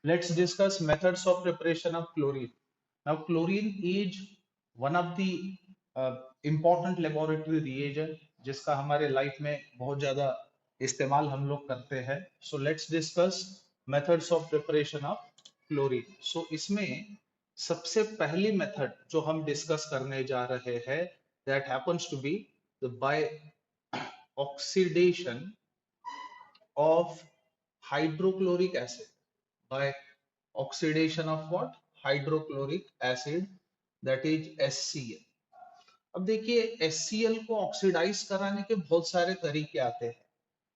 Let's discuss methods of preparation of chlorine. Now, chlorine is one of the important laboratory reagent जिसका हमारे life में बहुत ज्यादा इस्तेमाल हम लोग करते हैं. So let's discuss methods of preparation of chlorine. So इसमें सबसे पहली मेथड जो हम डिस्कस करने जा रहे हैं that happens to be the by oxidation of hydrochloric acid. By oxidation of what? Hydrochloric acid, that is HCl. अब देखिए HCl को ऑक्सीडाइज कराने के बहुत सारे तरीके आते हैं.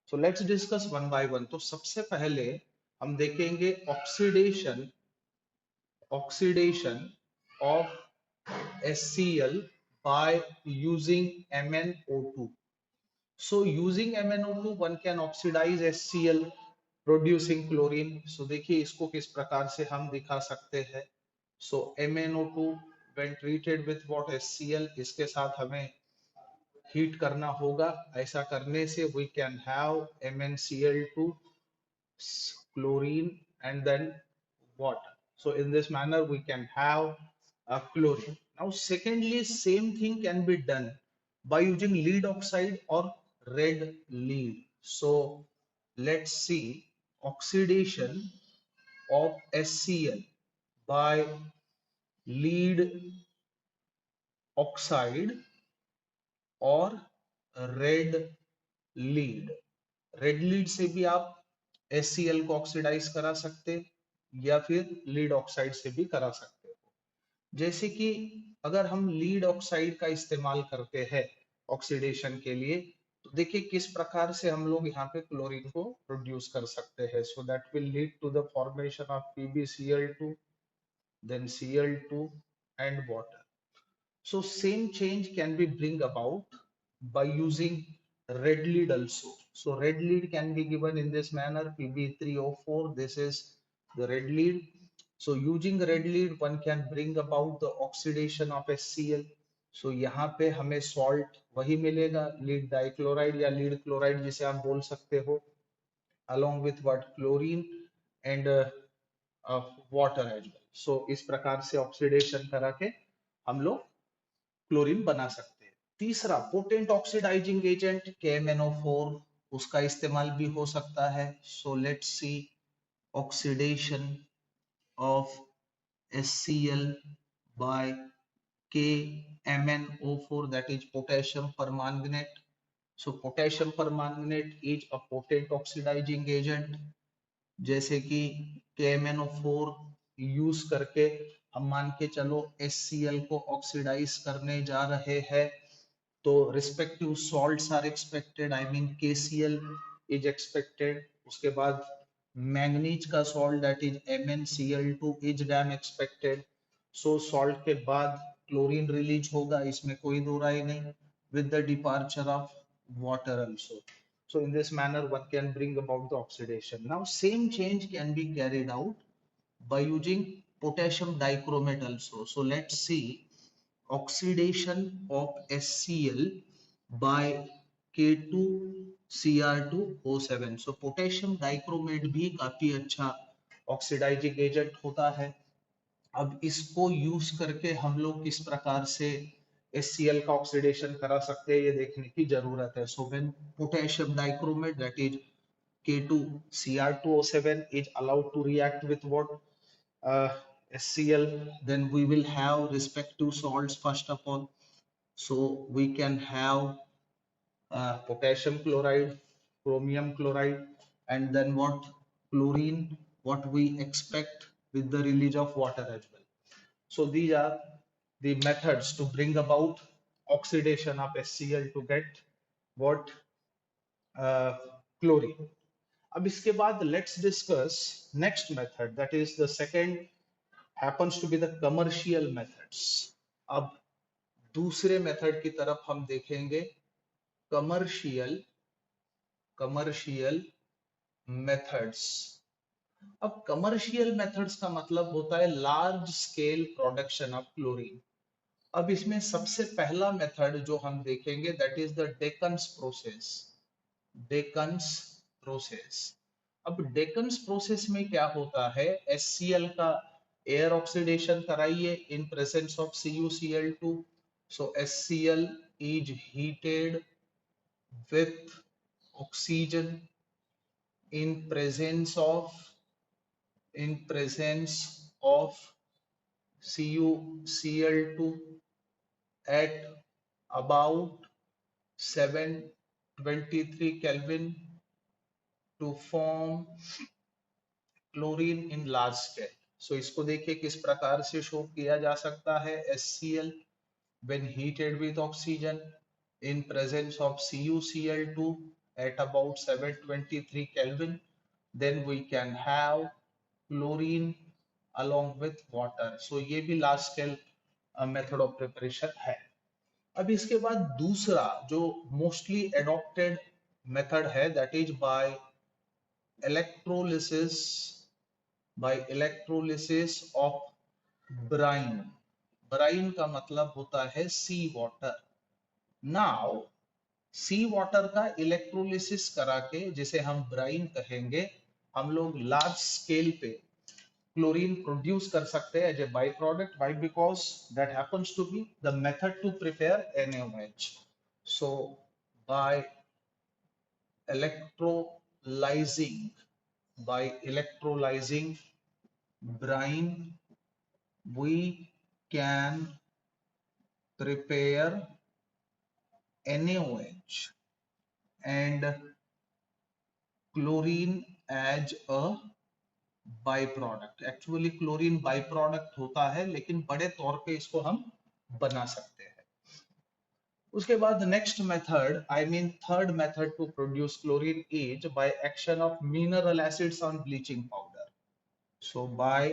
So let's discuss one by one. तो सबसे पहले हम देखेंगे oxidation of HCl by using MnO2. So using MnO2 one can oxidize HCl producing chlorine. So देखिए इसको किस प्रकार से हम दिखा सकते हैं. So MnO2 when treated with what? HCl, इसके साथ हमें हीट करना होगा. ऐसा करने से we can have MnCl2, chlorine, and then water. So in this manner we can have a chlorine. Now secondly, same thing can be done by using lead oxide or red lead. So let's see oxidation of HCl by lead oxide और red lead. Red lead से भी आप HCl को oxidise करा सकते या फिर lead oxide से भी करा सकते हो. जैसे कि अगर हम लीड ऑक्साइड का इस्तेमाल करते हैं ऑक्सीडेशन के लिए, तो देखिए किस प्रकार से हम लोग यहाँ पे क्लोरीन को प्रोड्यूस कर सकते हैं. So that will lead to the formation of PbCl2, then Cl2 and water. So same change can be bring about by using red lead also. So red lead can be given in this manner, Pb3O4. This is the red lead. So using red lead, one can bring about the oxidation of HCl. So यहाँ पे हमें salt वही मिलेगा, lead dichloride या lead chloride जिसे आप बोल सकते हो, along with what? Chlorine and water as well. So इस प्रकार से oxidation करा के हम लोग क्लोरीन बना सकते हैं. तीसरा पोटेंट ऑक्सीडाइजिंग एजेंट KMnO4, उसका इस्तेमाल भी हो सकता है. So let's see oxidation of HCl by KMnO4, that is potassium permanganate. So potassium permanganate is a potent oxidizing agent. जैसे कि KMnO4 यूज करके हम मान के चलो HCl को ऑक्सीडाइज करने जा रहे हैं, तो respective salts are expected. I mean KCl is expected. उसके बाद मैंगनीज का salt that is MnCl2 is then expected. So salt के बाद क्लोरीन रिलीज होगा, इसमें कोई दो राय नहीं, with the departure of water also. So in this manner one can bring about the oxidation. Now same change can be carried out by using potassium dichromate also. So let's see oxidation of HCl by K2Cr2O7. So potassium dichromate भी काफी अच्छा oxidising agent होता है. अब इसको use करके हम लोग किस प्रकार से HCl का ऑक्सीडेशन करा सकते हैं ये देखने की जरूरत है. So when potassium dichromate that is K2Cr2O7 is allowed to react with what? HCl, then we will have respective salts first of all. So we can have potassium chloride, chromium chloride, and then what? Chlorine, what we expect with the release of water as well. So these are the methods to bring about oxidation of HCl to get what? uh, Chlorine. अब इसके बाद let's discuss next method, that is the second happens to be the commercial methods. अब दूसरे method की तरफ हम देखेंगे, commercial methods. अब कमर्शियल मेथड्स का मतलब होता है large scale production of chlorine. अब इसमें सबसे पहला मेथड जो हम देखेंगे दैट इज द डेकन्स प्रोसेस. अब डेकन्स प्रोसेस में क्या होता है, HCl का एयर ऑक्सीडेशन कराइए in presence of CuCl2, so HCl is heated with oxygen in presence of CuCl2 at about 723 Kelvin to form chlorine in large scale. So इसको देखिए किस प्रकार से शो किया जा सकता है, HCl when heated with oxygen in presence of CuCl2 at about 723 Kelvin, then we can have chlorine along with water। so ये भी large scale method of preparation है। अब इसके बाद दूसरा जो मोस्टली एडॉप्टेड मेथड है, that is by electrolysis, of brine. Brine का मतलब होता है sea water. Now sea water का इलेक्ट्रोलिसिस करा के, जिसे हम ब्राइन कहेंगे, हम लोग लार्ज स्केल पे क्लोरीन प्रोड्यूस कर सकते हैं as a by product. Why? Because that happens to be the method to prepare NaOH। So bye electrolyzing electrolyzing brine, we can prepare NaOH and chlorine as a by product. Actually chlorine by product होता है, लेकिन बड़े तौर पे इसको हम बना सकते हैं। उसके बाद next method, I mean third method to produce chlorine is by action of mineral acids on bleaching powder. So by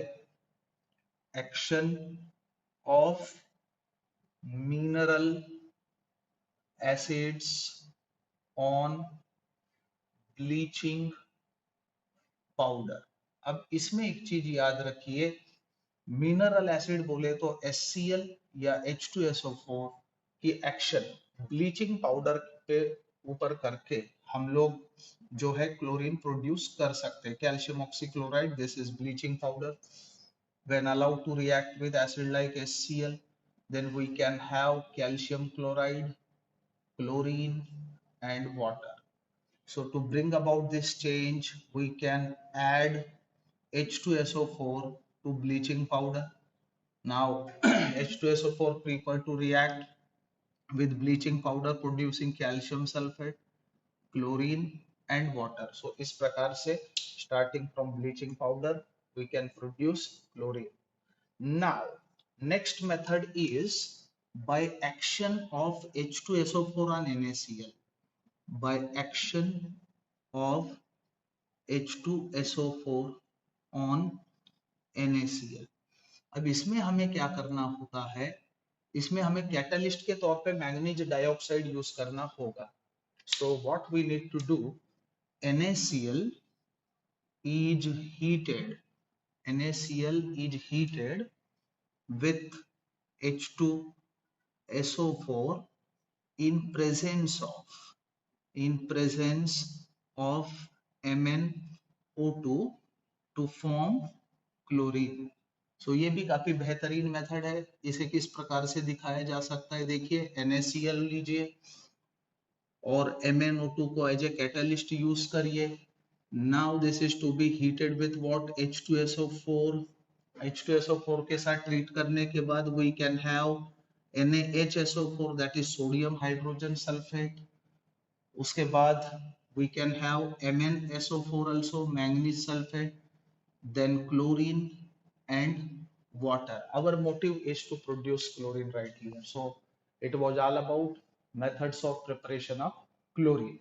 action of mineral acids on bleaching powder। अब इसमें एक चीज याद रखिए, मिनरल एसिड बोले तो HCl या H2SO4 की एक्शन ब्लीचिंग पाउडर के ऊपर करके हम लोग जो है क्लोरीन प्रोड्यूस कर सकते हैं। Calcium oxychloride, this is bleaching powder. When allowed to react with acid like HCl, then we can have calcium chloride, chlorine, and water. So to bring about this change, we can add H2SO4 to bleaching powder. Now H2SO4 prefer to react with bleaching powder producing calcium sulfate, chlorine and water। So इस प्रकार से starting from bleaching powder we can produce chlorine। Now, next method is by action of H2SO4 on NaCl, by action of H2SO4 on NaCl। अब इसमें हमें क्या करना होता है, इसमें हमें कैटलिस्ट के तौर पे मैंगनीज डाइऑक्साइड यूज करना होगा। So what we need to do, NaCl is heated, NaCl is heated with H2SO4 in presence of MnO2 to form chlorine. So ये भी काफी बेहतरीन मेथड है। इसे किस प्रकार से दिखाया जा सकता है, देखिए NaCl लीजिए और MnO2 को एज ए कैटलिस्ट यूज करिए। Now this is to be heated with what, H2SO4। H2SO4 के साथ ट्रीट करने के बाद we can have NaHSO4, that is sodium hydrogen sulfate। उसके बाद we can have MnSO4 also, manganese sulfate, then chlorine and water। Our motive is to produce chlorine right here। So it was all about methods of preparation of chlorine।